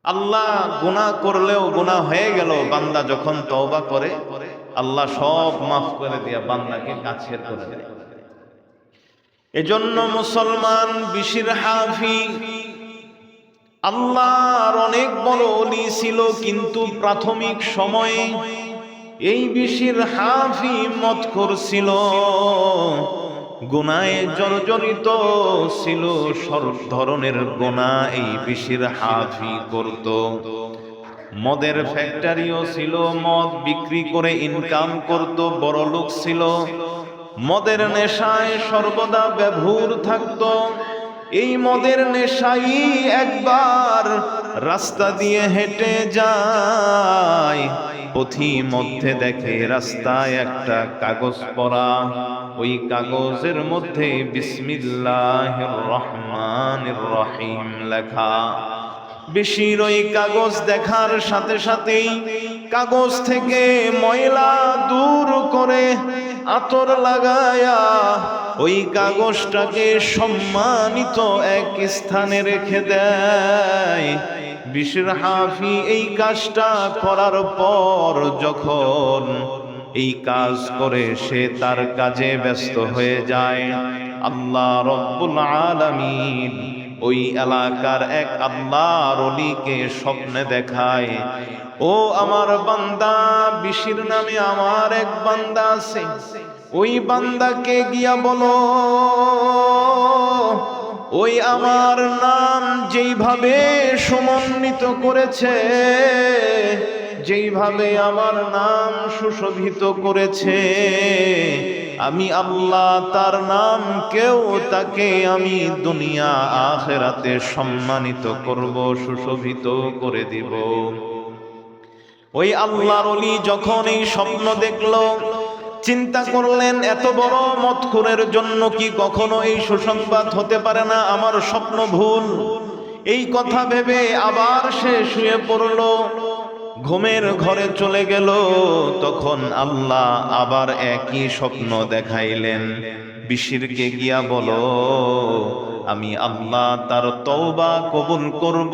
আল্লাহ গুনাহ করলেও গুনাহ হয়ে গেল, বান্দা যখন তওবা করে আল্লাহ সব মাফ করে দিয়া বান্দাকে কাছের করে দেয়। এজন্য মুসলমান বিশির হাফি আল্লাহর অনেক বড় ওলি ছিল, কিন্তু প্রাথমিক সময়ে এই বিশির হাফি মদখোর ছিল, গুনাহে জর্জরিত ছিল, সব ধরনের গুনাহ এই বিশির হাফি করত। মদের ফ্যাক্টরিও ছিল, মদ বিক্রি করে ইনকাম করত, বড় লোক ছিল, মদের নেশায় সর্বদা ব্যভুর থাকত। এই মদের নেশাই একবার রাস্তা দিয়ে হেঁটে যায়, পথি মধ্যে দেখে রাস্তায় একটা কাগজ পড়া, ওই কাগজের মধ্যে বিসমিল্লাহির রহমানির রহিম লেখা। বিশির ওই কাগজ দেখার সাথে সাথেই কাগজ থেকে ময়লা দূর করে আতর লাগায়া ওই কাগজটাকে সম্মানিত এক স্থানে রেখে দেয়। বিশির হাফি এই কাজটা করার পর যখন এই কাজ করে সে তার কাজে ব্যস্ত হয়ে যায়, আল্লাহ রব্বুল আলামিন ওই এলাকার এক আল্লাহর ওলিকে স্বপ্নে দেখায়, ও আমার বান্দা, বিশির নামে আমার এক বান্দা আছে, ওই বান্দাকে গিয়া বলো, ওই আমার নাম যেইভাবে সমন্বিত করেছে, যেইভাবে আমার নাম সুশোভিত করেছে, আমি আল্লাহ তার নাম কেউ তাকে আমি দুনিয়া আখিরাতে সম্মানিত করব, সুশোভিত করে দিব। ওই আল্লাহর ওলি যখন এই স্বপ্ন দেখলো, চিন্তা করলেন এত বড় মদখোরের জন্য কি কখনো এই সুসংবাদ হতে পারে না, আমার স্বপ্ন ভুল। এই কথা ভেবে আবার সে শুয়ে পড়ল, ঘুমের ঘরে চলে গেল। তখন আল্লাহ আবার একই স্বপ্ন দেখাইলেন, বিশিরকে গিয়া বলো, আমি আল্লাহ তার তওবা কবুল করব,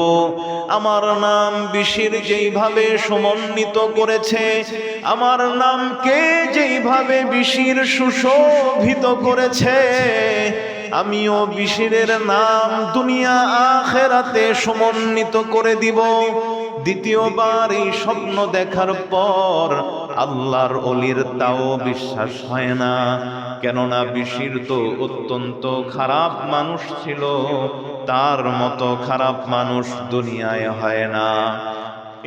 আমার নাম বিশির যেইভাবে সমন্বিত করেছে, আমার নামকে যেইভাবে বিশির সুশোভিত করেছে, আমিও বিশিরের নাম দুনিয়া আখিরাতে সমন্বিত করে দিব। দ্বিতীয়বার এই স্বপ্ন দেখার পর আল্লাহর ওলির তাও বিশ্বাস হয় না, কেননা বিশির তো অত্যন্ত খারাপ মানুষ ছিল, তার মতো খারাপ মানুষ দুনিয়ায় হয় না।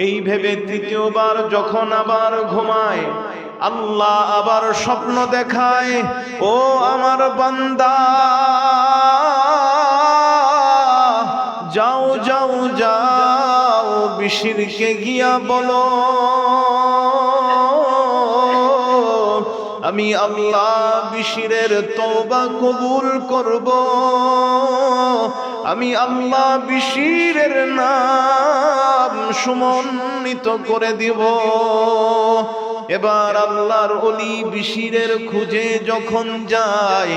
এই ভেবে তৃতীয়বার যখন আবার ঘুমায়, আল্লাহ আবার স্বপ্ন দেখায়, ও আমার বান্দা, যাও যাও যাও, বিশিরকে গিয়া বলো, আমি আল্লাহ বিশিরের তওবা কবুল করব, আমি আল্লাহ বিশিরের নাম সমন্বিত করে দিব। এবার আল্লাহর ওলি বিশিরের খুঁজে যখন যায়,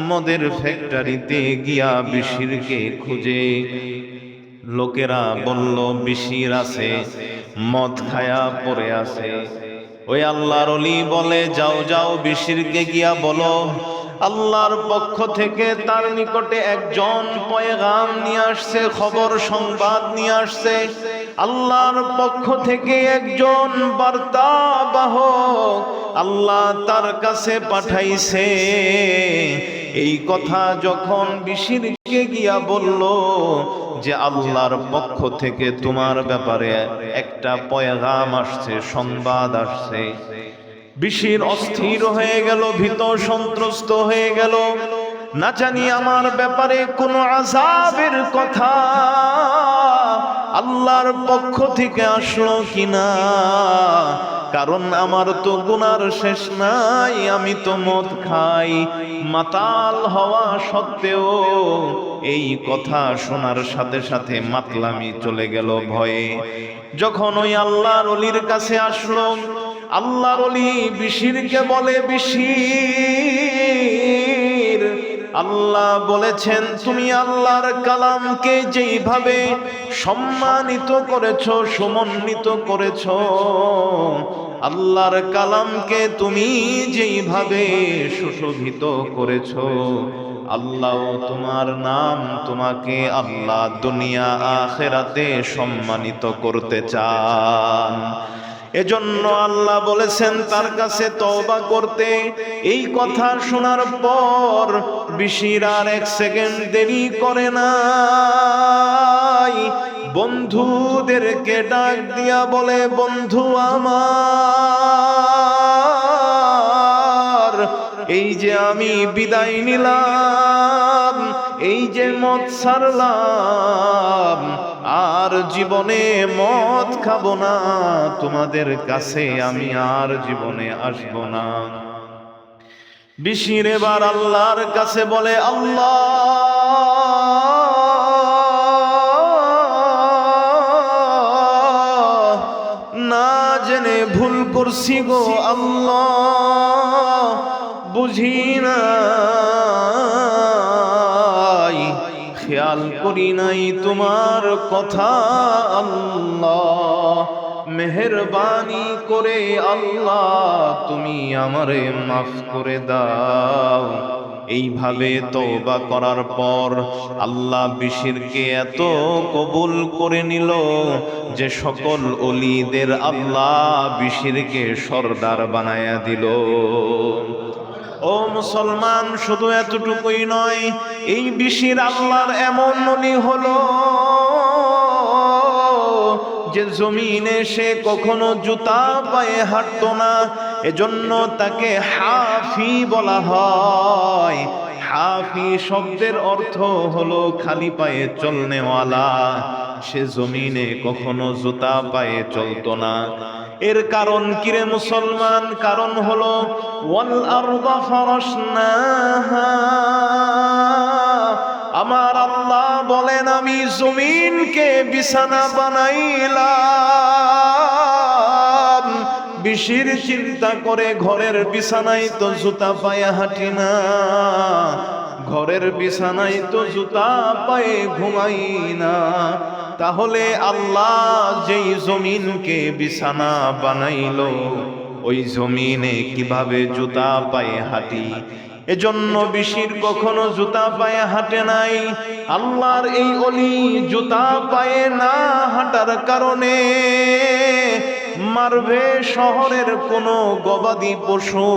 মদের ফ্যাক্টরিতে গিয়া বিশিরকে খুঁজে, লোকেরা বলল বিশির আছে, মদ খায়া পড়ে আছে। ওই আল্লাহর ওলি বলে, যাও যাও, বিশিরকে গিয়া বলো, আল্লাহর পক্ষ থেকে তার নিকটে একজন পয়গাম নিয়ে আসছে, খবর সংবাদ নিয়ে আসছে, আল্লাহর পক্ষ থেকে একজন বার্তাবাহক আল্লাহ তার কাছে পাঠাইছে। এই কথা যখন বিশিরকে গিয়া বলল যে আল্লাহর পক্ষ থেকে তোমার ব্যাপারে একটা পয়গাম আসছে, সংবাদ আসছে, বিশির অস্থির হয়ে গেল, ভীত সন্ত্রস্ত হয়ে গেল, না জানি আমার ব্যাপারে কোনো আযাবের কথা আল্লাহর পক্ষ থেকে আসলো কিনা, কারণ আমার তো গুনার শেষ নাই, আমি তো মদ খাই, মাতাল হওয়া সত্ত্বেও এই কথা শোনার সাথে সাথে মাতলামি চলে গেল ভয়ে। যখন ওই আল্লাহর ওলির কাছে আসলো, আল্লাহর ওলি বিশিরকে বলে, বিশির, আল্লাহ বলেছেন তুমি আল্লাহর কালামকে যেইভাবে সম্মানিত করেছো, সমন্বিত করেছো, আল্লাহর কালামকে তুমি যেইভাবে সুশোভিত করেছো, আল্লাহ তোমার নাম, তোমাকে আল্লাহ দুনিয়া আখিরাতে সম্মানিত করতে চান। এজন্য আল্লাহ বলেছেন তার কাছে তওবা করতে। এই কথা শোনার পর বিশির আর এক সেকেন্ড দেরি করে নাই, বন্ধুদেরকে ডাক দিয়া বলে, বন্ধু আমার, এই যে আমি বিদায় নিলাম, এই যে মদ ছাড়লাম, আর জীবনে মদ খাবো না, তোমাদের কাছে আমি আর জীবনে আসবো না। বিশির এবার আল্লাহর কাছে বলে, আল্লাহ না জেনে ভুল করছি গো আল্লাহ, বুঝি নাই, খেয়াল করি নাই তোমার কথা আল্লাহ, মেহেরবানি করে আল্লাহ তুমি আমারে মাফ করে দাও। এইভাবে তওবা করার পর আল্লাহ বিশিরকে এত কবুল করে নিল যে সকল ওলিদের আল্লাহ বিশিরকে সর্দার বানায়া দিল। ও মুসলমান, শুধু এতটুকুই নয়, এই বিশির আল্লাহর এমন ওলি হলো যে জমিনে সে কখনো জুতা পায়ে হাঁটতো না, এজন্য তাকে হাফি বলা হয়। হাফি শব্দের অর্থ হলো খালি পায়ে চলনেওয়ালা। সে জমিনে কখনো জুতা পায়ে চলতো না। এর কারণ কিরে মুসলমান? কারণ হলো ওয়াল আরদা ফারাশনাহা, আমার আল্লাহ বলেন আমি জমিনকে বিছানা বানাইলাম। বিশির চিন্তা করে ঘরের বিছানায় তো জুতা পায়ে হাঁটি না, ঘরের বিছানায় তো জুতা পায়ে ঘুমাই না, তাহলে আল্লাহ যেই জমিনকে বিছানা বানাইলো ওই জমিনে কিভাবে জুতা পায়ে হাঁটি? এজন্য বিশির কখনো জুতা পায়ে হাঁটে নাই। আল্লাহর এই ওলি জুতা পায়ে না হাঁটার কারণে মারবে শহরের কোনো গবাদি পশু,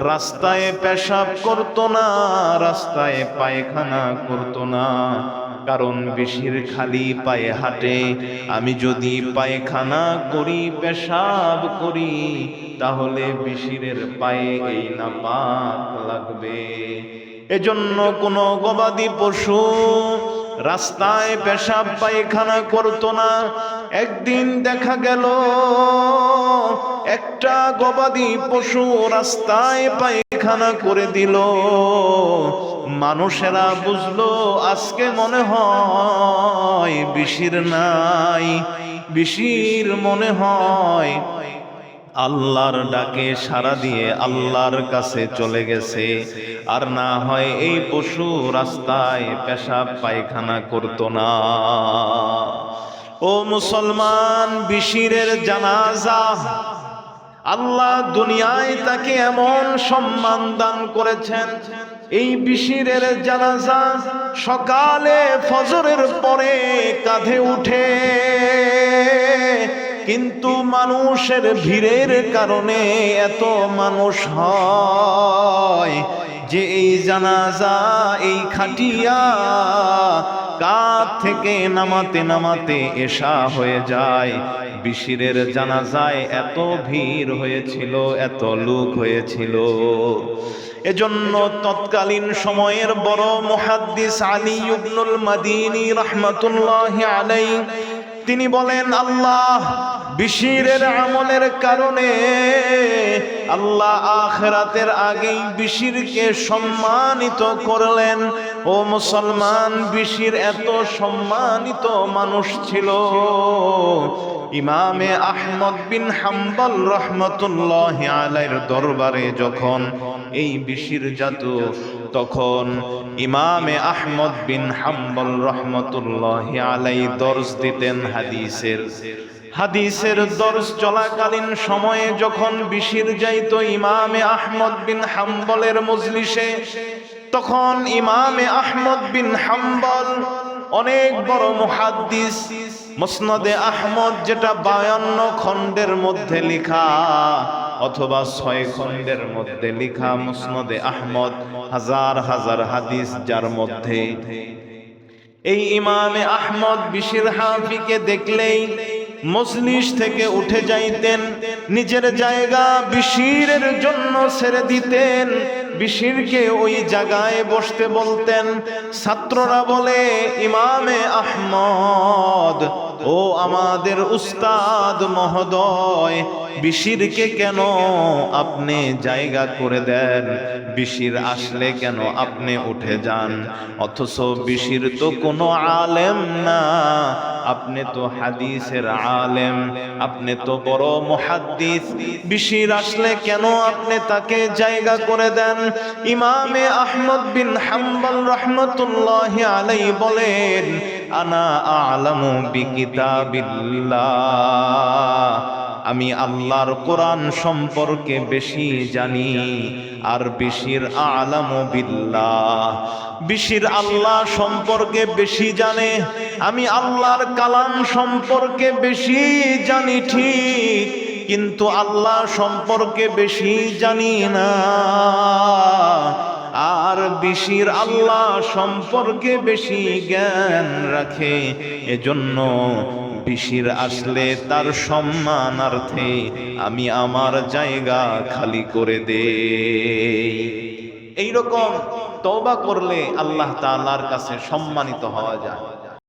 রাস্তায় পেশাব করতো না, রাস্তায় পায়খানা করতো না, কারণ বিশির খালি পায়ে হাঁটে। আমি যদি পায়খানা করি, পেশাব করি, তাহলে বিশিরের পায়ে এই নাপাক লাগবে। এজন্য কোনো গবাদি পশু রাস্তায় পেশাব পায়খানা করতো না। একদিন দেখা গেল একটা গবাদি পশু রাস্তায় পায়খানা করে দিল। মানুষেরা বুঝলো আজকে মনে হয় বিশির নাই, বিশির মনে হয় আল্লাহর ডাকে সাড়া দিয়ে আল্লাহর কাছে চলে গেছে, আর না হয় এই পশু রাস্তায় পেশাব পায়খানা করতো না। ও মুসলমান, বিশিরের জানাজা আল্লাহ দুনিয়ায় তাকে এমন সম্মান দান করেছেন। এই বিশিরের জানাজা সকালে ফজরের পরে কাঁধে উঠে, কিন্তু মানুষের ভিড়ের কারণে এত মানুষ হয় যে এই জানাজা, এই খাটিয়া কাঁধ থেকে নামাতে নামাতে এশা হয়ে যায়। বিশিরের জানাজায় এত ভিড় হয়েছিল, এত লোক হয়েছিল। এজন্য তৎকালীন সময়ের বড় মুহাদ্দিস আলী ইবনুল মাদিনী রাহমাতুল্লাহি আলাইহি তিনি বলেন, আল্লাহ বিশিরের আমলের কারণে আল্লাহ আখিরাতের আগেই বিশিরকে সম্মানিত করলেন। ও মুসলমান, বিশির এত সম্মানিত মানুষ ছিল, ইমামে আহমদ বিন হাম্বল রহমতুল্লাহি আলাইহির দরবারে যখন এই বিশির জাত, তখন ইমামে আহমদ বিন হাম্বল রহমতুল্লাহি আলাইহি দর্স দিতেন হাদিসের দর্স চলাকালীন সময়ে যখন বিশির যাইত ইমামে আহমদ বিন হাম্বলের মজলিসে, তখন ইমামে আহমদ বিন হাম্বল অনেক বড় মুহাদ্দিস। মুসনাদে আহমদ যেটা 52 খণ্ডের মধ্যে লেখা অথবা 6 খণ্ডের মধ্যে লেখা মুসনাদে আহমদ, হাজার হাজার হাদিস যার মধ্যে। এই ইমামে আহমদ বিশির হাফিকে দেখলেই মজলিস থেকে উঠে যাইতেন, নিজের জায়গা বিশিরের জন্য ছেড়ে দিতেন, বিশিরকে ওই জায়গায় বসতে বলতেন। ছাত্ররা বলে, ইমামে আহমদ, ও আমাদের উস্তাদ মহোদয়, বিশিরকে কেন আপনি জায়গা করে দেন? বিশির আসলে কেন আপনি উঠে যান? অথচ বিশির তো কোনো আলেম না, আপনি তো হাদিসের আলেম, আপনি তো বড় মুহাদ্দিস, বিশির আসলে কেন আপনি তাকে জায়গা করে দেন? ইমামে আহমদ বিন হাম্বল রহমতুল্লাহি আলাইহি বলেন, আনা আ'লামু বিকিতাবিল্লাহ, আমি আল্লাহর কোরআন সম্পর্কে বেশি জানি। আর বিশির আ'লামু বিল্লাহ, বিশির আল্লাহ সম্পর্কে বেশি জানে। আমি আল্লাহর কালাম সম্পর্কে বেশি জানি ঠিক, কিন্তু আল্লাহ সম্পর্কে বেশি জানি না। আর বিশির আল্লাহ সম্পর্কে বেশি জ্ঞান রাখে, এজন্য বিশির আসলে তার সম্মানার্থে আমি আমার জায়গা খালি করে দেই। এইরকম তওবা করলে আল্লাহ তাআলার কাছে সম্মানিত হওয়া যায়।